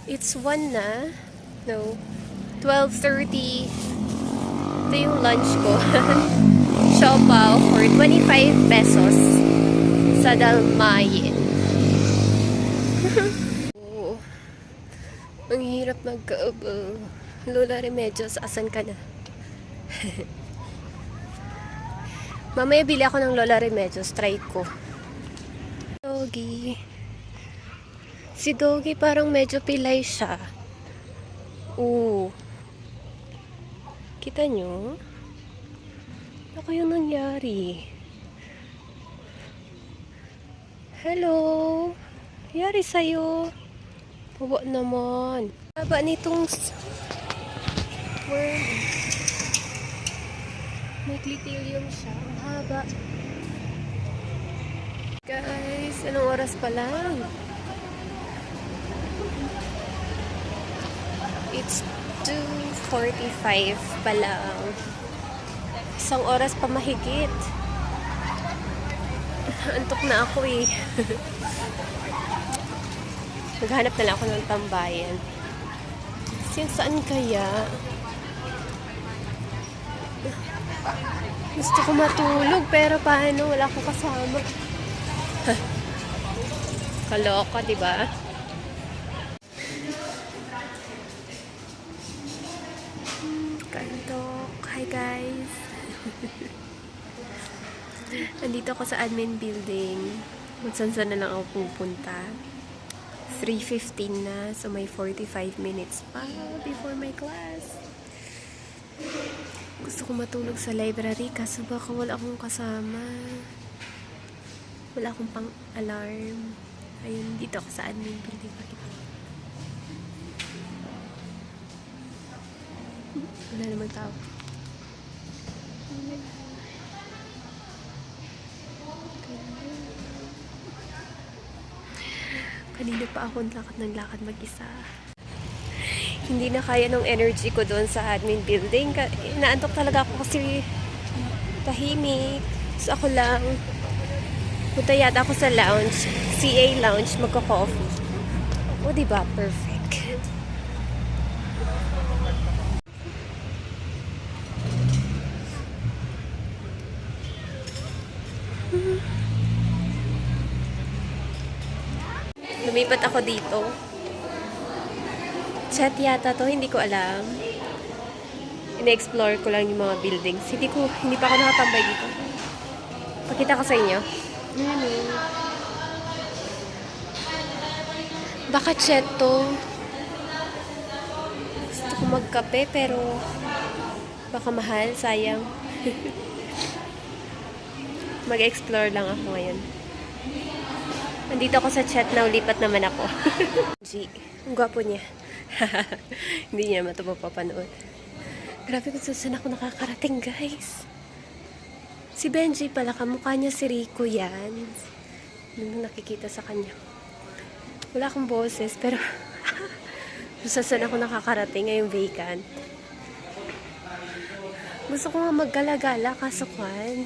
It's 1 na. No. 12:30. Ito yung lunch ko. Siopaw for 25 pesos sa Dalmayen. Oh, ang hirap magkaubo. Lola Remedios, asan ka na? Mamaya bili ako ng Lola Remedios. Try ko. Doggy. Si Doggy parang medyo pilay siya. Oo. Kita nyo? Ano kayong nangyari? Hello? Nangyari sa'yo? Bawa naman. Haba nitong worm. May clitilium siya. Ang haba. Guys, anong oras pa lang? It's 2:45 pa lang. Isang oras pa mahigit. Antok na ako eh. Maghanap na lang ako ng tambayan. Saan kaya? Gusto ko matulog pero paano? Wala akong kasama. Kaloka, diba? Kantok. Hi guys. Andito ako sa admin building. Kung saan na lang ako pupunta. 3:15 na. So may 45 minutes pa before my class. Gusto ko matulog sa library kaso baka wala akong kasama. Wala akong pang-alarm. Ayun, dito ako sa admin building. Wala namang tao. Kanina pa ako lakad ng lakad mag-isa. Hindi na kaya ng energy ko doon sa admin building. Naantok talaga ako kasi tahimik. So ako lang. Punta yata ako sa lounge. CA lounge. Magka-coffee. O diba? Perfect. Lumipat ako dito. Chat yata to, hindi ko alam. Ina-explore ko lang yung mga buildings. Hindi pa ako nakatambay dito. Pakita ko sa inyo. Baka chat to. Gusto ko magkape pero baka mahal, sayang. Mag-explore lang ako ngayon. Nandito ako sa chat na ulipat naman ako. G, ang gwapo niya. Hindi niya naman ito mapapanood. Grabe kung saan ako nakakarating, guys. Si Benji pala, kamukha niya si Rico yan. Nung nakikita sa kanya. Wala akong boses, pero saan ako nakakarating ngayong vacant. Gusto ko nga maggala-gala, kaso kwan.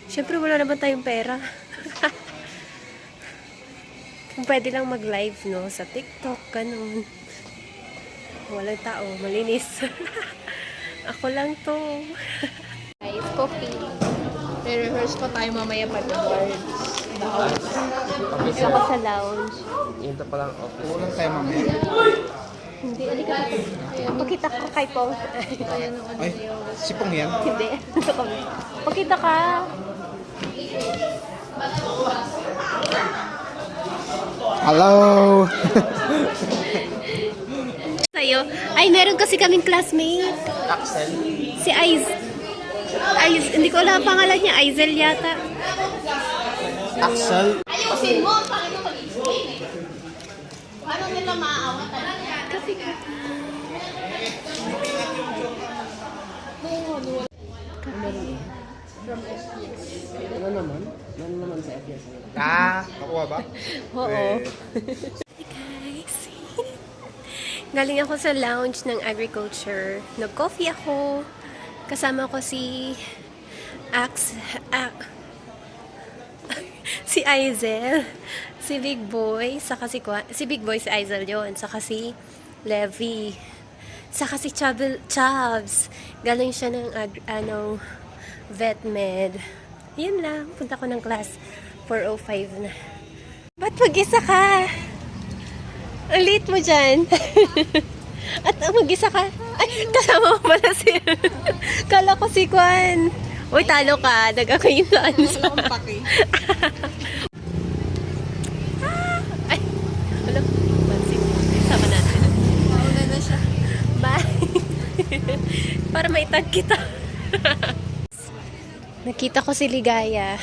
Siyempre, wala naman tayong pera. Kung pwede lang mag-live, no? Sa TikTok, ganun. Walang tao, malinis. Ako lang to. Guys, coffee. Re-rehearse pa tayo mamaya pag-awards. Gusto ko sa lounge. Ito pa lang office. Kulang tayo mamaya. Hindi, alika ka. Pakita ka kay Pong. Ay, si Pong yan? Hindi. Ito kami. Pakita ka. Hello! Sa'yo. Ay, meron kasi kaming classmate. Axel. Si hindi ko alam ang pangalan niya. Aizel yata. Axel. Ayusin mo, bakit mo mag-explain eh? Paano nila maaawa talaga? Kasi Ano naman? Ano naman sa FS? Nakuha ba? oo. Guys. Galing ako sa lounge ng agriculture. Nag-coffee ako. Kasama ko si si Aizel. Si Big Boy, saka si Big Boy, si Aizal yun, saka si Levi, saka si Chubbs. Galing siya ng, vet med. Yun lang, punta ko ng class 4:05 na. Ba't mag-isa ka? Ang late mo dyan. At mag-isa ka? Ay, kasama mo pala si... Kala ko si Kwan. Uy, talo ka. Nag-ako yung lansa. Ay, wala. Sama natin. Mauna na siya. Bye. Para maitag kita. Nakita ko si Ligaya.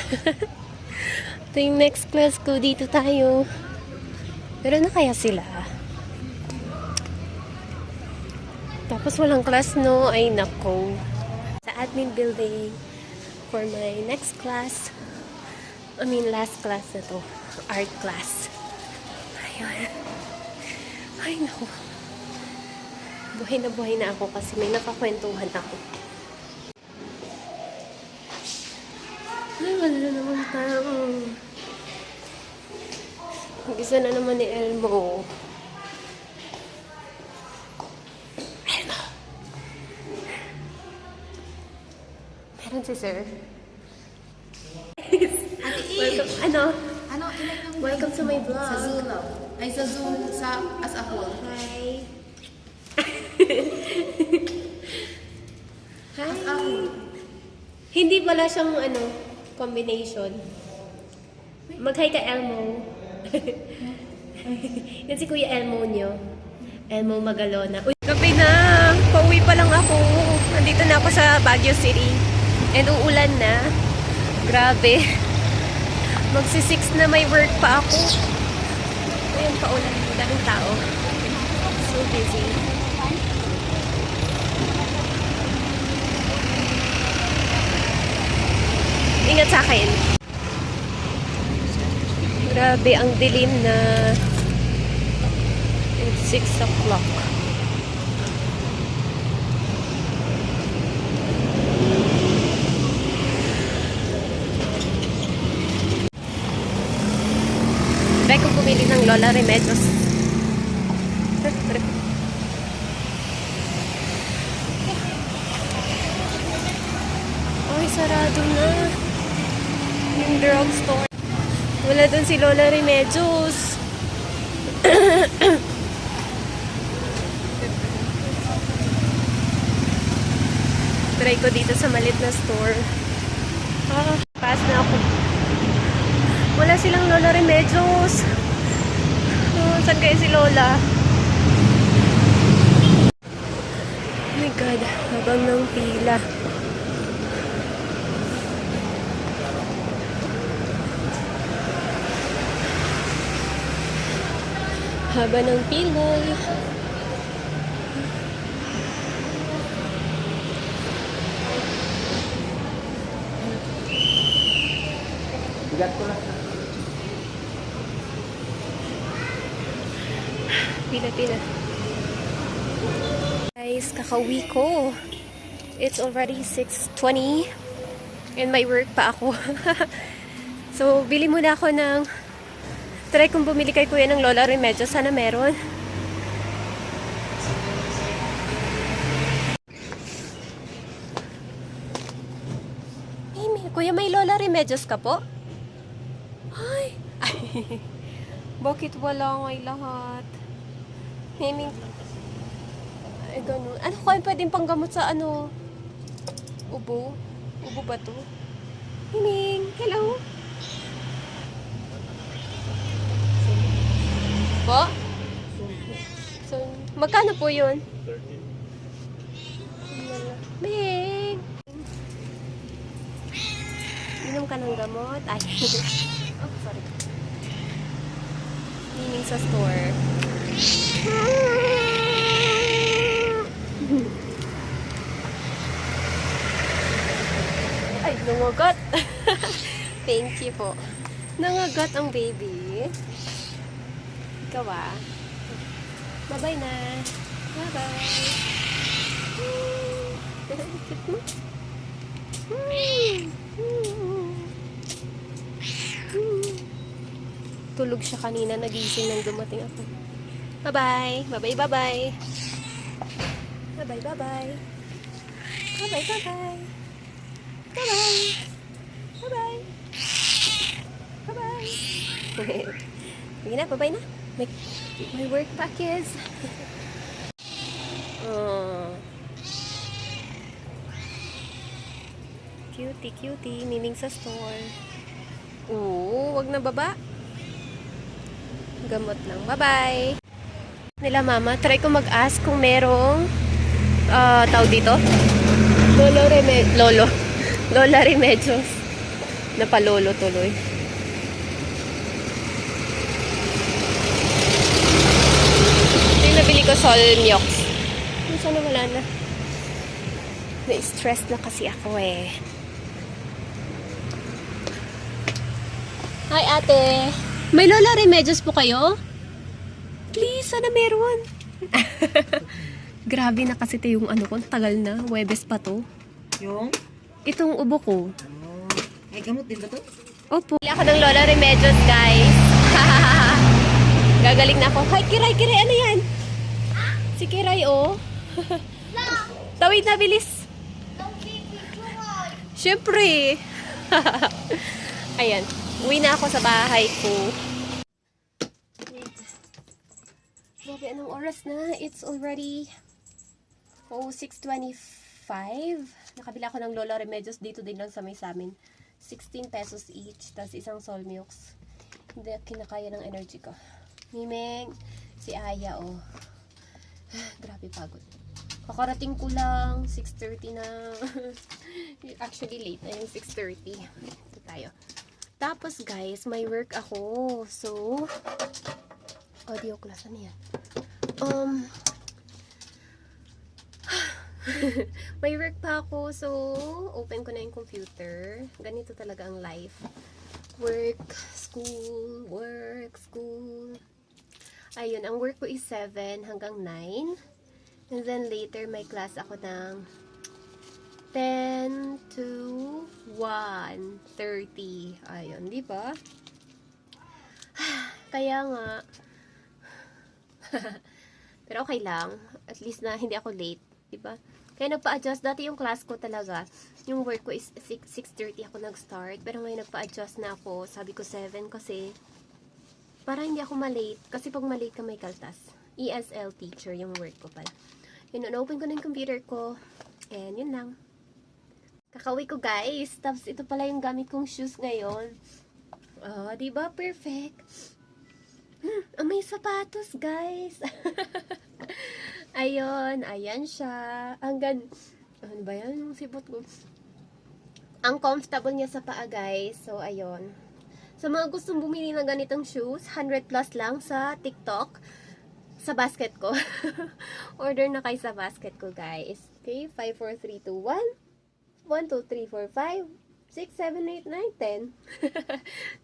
Ito yung next class ko. Dito tayo. Pero na kaya sila? Tapos walang class, no? Ay, nako. Sa admin building for my next class. Last class na to. Art class. Ayun. Ay, nako. Buhay na ako kasi may nakakwentuhan ako. Ay, wala na naman tao. Mag-isa na naman ni Elmo. Elmo! Meron si Sir. Welcome, welcome to my vlog. Sa Zoom lang. Ay, sa Zoom, as a whole. Hi. Hi. As a whole. Hindi pala siyang combination. Mag-hi ka, Elmo. Yan si Kuya Elmo nyo. Elmo Magalona. Uy, gabi na. Pauwi pa lang ako. Nandito na ako sa Baguio City. And uulan na. Grabe. Magsi-6 na may work pa ako. Ayun, paulan. Daming tao. So busy. Ingat sa akin. Grabe, ang dilim na. It's 6 o'clock. Try ko pumili ng Lola Remedios. Ay, sarado na. Yung drugstore. Wala dun si Lola Remedios. Try ko dito sa malit na store. Pass na ako. Wala silang Lola Remedios. Saan kaya si Lola? Oh my God, habang ng pila. Haba ng pilay. Bigat ko lang. Pila. Guys, kakauwi ko. It's already 6:20 and may work pa ako. So, bili muna ako ng... Try kong bumili kay Kuya ng Lola Remedios. Sana meron. Hey, Kuya, may Lola Remedios ka po? Ay! Bakit wala ngay lahat? Himing... Ay, ganun. Ano kaya pwedeng panggamot sa ubo? Ubo ba to? Himing! Hello? Po? So, magkano po yun? 13. Bing! Inom ka ng gamot? Ay. Oh, sorry. Himing sa store. Ay, nangagat. Thank you po. Nangagat ang baby. Ikaw ah. Bye-bye na. Bye-bye. Cute mo? Tulog siya kanina, nagising nang dumating ako. Bye-bye! Bye-bye, bye-bye! Bye-bye, bye-bye! Bye-bye, bye-bye! Bye-bye! Bye-bye! Bye-bye! Sige na, bye-bye na. My work package. Oh. Cutie, cutie. Miming sa store. Oo, wag na baba. Gamot lang. Bye-bye! Nila mama, try ko mag-ask kung merong tawag dito? Lola Remedios. Napalolo tuloy. Ito yung nabili ko, Solmiox. Sana wala na. Na-stress na kasi ako eh. Hi ate! May Lola Remedios po kayo? Please, sana meron. Grabe na kasi ito yung ano ko, tagal na. Webes pa to. Yung? Itong ubo ko. Ay, gamot din ba to? Opo. Bili ako ng Lola Remedios, guys. Gagaling na ako. Hi, Kiray, Kiray, ano yan? Si Kiray, oh. Tawid na, bilis. Siyempre. Ayan. Uwi na ako sa bahay ko. Grabe, anong oras na? It's already 6:25. Nakabila ako ng Lola Remedios dito din lang sa may samin. 16 pesos each, tas isang Solmiox. Hindi kinakaya ng energy ko. Mimeng, si Aya, oh. Grabe pagod. Kakarating ko lang, 6:30 na. Actually, late na yung 6:30. Ito tayo. Tapos, guys, may work ako. So, audio class, ano yan? May work pa ako, so open ko na yung computer. Ganito talaga ang life. Work, school, work, school. Ayun, ang work ko is 7 hanggang 9. And then later may class ako ng 10 to 1:30. Ayun, di ba? Kaya nga pero okay lang. At least na hindi ako late. Diba? Kaya nagpa-adjust. Dati yung class ko talaga, yung work ko is 6:30 ako nag-start. Pero ngayon nagpa-adjust na ako. Sabi ko 7 kasi para hindi ako malate. Kasi pag malate ka may kaltas. ESL teacher yung work ko pala. Yun, open ko na yung computer ko. And yun lang. Kakauwi ko guys. Tapos ito pala yung gamit kong shoes ngayon. Oh, diba? Perfect. May sapatos guys. Ayun, ayan siya. Ang ano ba yan? Yung sibot ko. Ang comfortable niya sa paa, guys. So, ayun. Sa mga gustong bumili ng ganitong shoes, 100 plus lang sa TikTok. Sa basket ko. Order na kayo sa basket ko, guys. Okay, 5, 4, 3, 2, 1. 1, 2, 3, 4, 5, 6, 7, 8, 9, 10.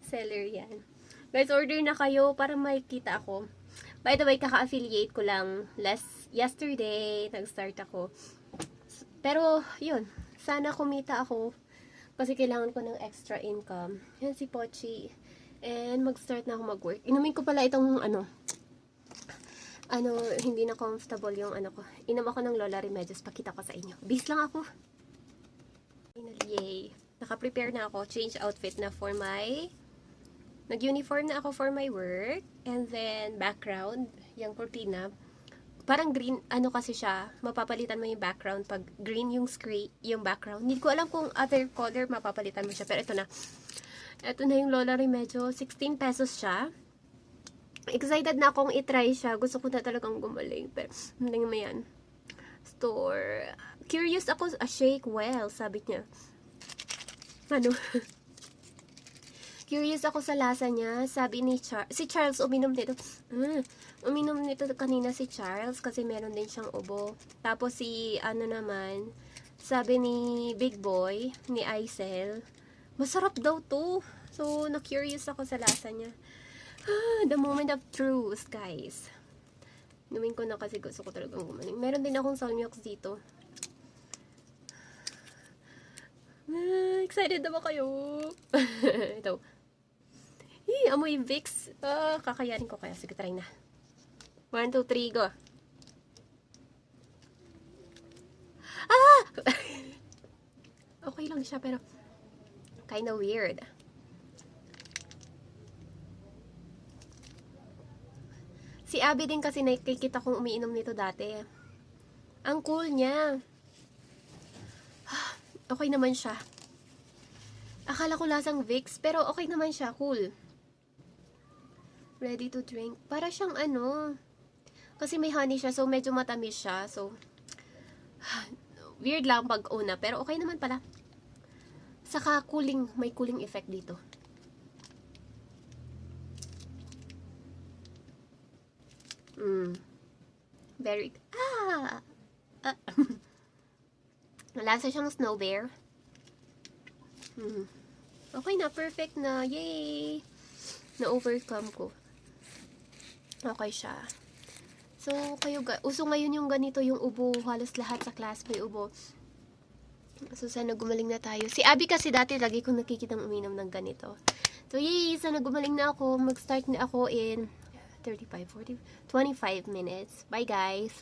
Seller yan. Guys, order na kayo para makikita ako. By the way, kaka-affiliate ko lang yesterday, nag-start ako. Pero, yun, sana kumita ako kasi kailangan ko ng extra income. Yan si Pochi. And mag-start na ako mag-work. Inumin ko pala itong, hindi na comfortable yung ko. Inom ako ng Lola Remedios, pakita ko sa inyo. Bis lang ako. Finally, yay. Naka-prepare na ako, change outfit na for my nag-uniform na ako for my work. And then, background, yung cortina. Parang green, kasi siya, mapapalitan mo yung background. Pag green yung yung background. Hindi ko alam kung other color mapapalitan mo siya. Pero ito na. Ito na yung Lola Remedios. 16 pesos siya. Excited na akong itry siya. Gusto ko na talagang gumaling. Pero, hindi mo yan. Store. Curious ako, shake well, sabi niya. Curious ako sa lasa niya. Sabi ni si Charles uminom nito. Uminom nito kanina si Charles kasi meron din siyang ubo. Tapos si naman, sabi ni Big Boy, ni Aisel, masarap daw to. So, na-curious ako sa lasa niya. The moment of truth, guys. Inumin ko na kasi gusto ko talagang gumaling. Meron din akong Solmiox dito. Excited na ba kayo? Ito. amoy Vicks. Kakayanin ko kaya. Sige, try na. 1, 2, 3, go. Ah! Okay lang siya, pero kinda weird. Si Abby din kasi nakikita kong umiinom nito dati. Ang cool niya. Okay naman siya. Akala ko lasang Vicks, pero okay naman siya. Cool. Ready to drink. Para siyang ano, kasi may honey siya, so medyo matamis siya. So, weird lang pag una, pero okay naman pala. Saka cooling, may cooling effect dito. Very, Lasa siyang snow bear. Okay na, perfect na. Yay! Na-overcome ko. Okay siya. So, kayo, uso ngayon yung ganito, yung ubo. Halos lahat sa class may ubo. So, sana gumaling na tayo. Si Abby kasi dati, lagi kong nakikitang uminom ng ganito. So, yay! Sana gumaling na ako. Mag-start na ako in 35, 40, 25 minutes. Bye, guys!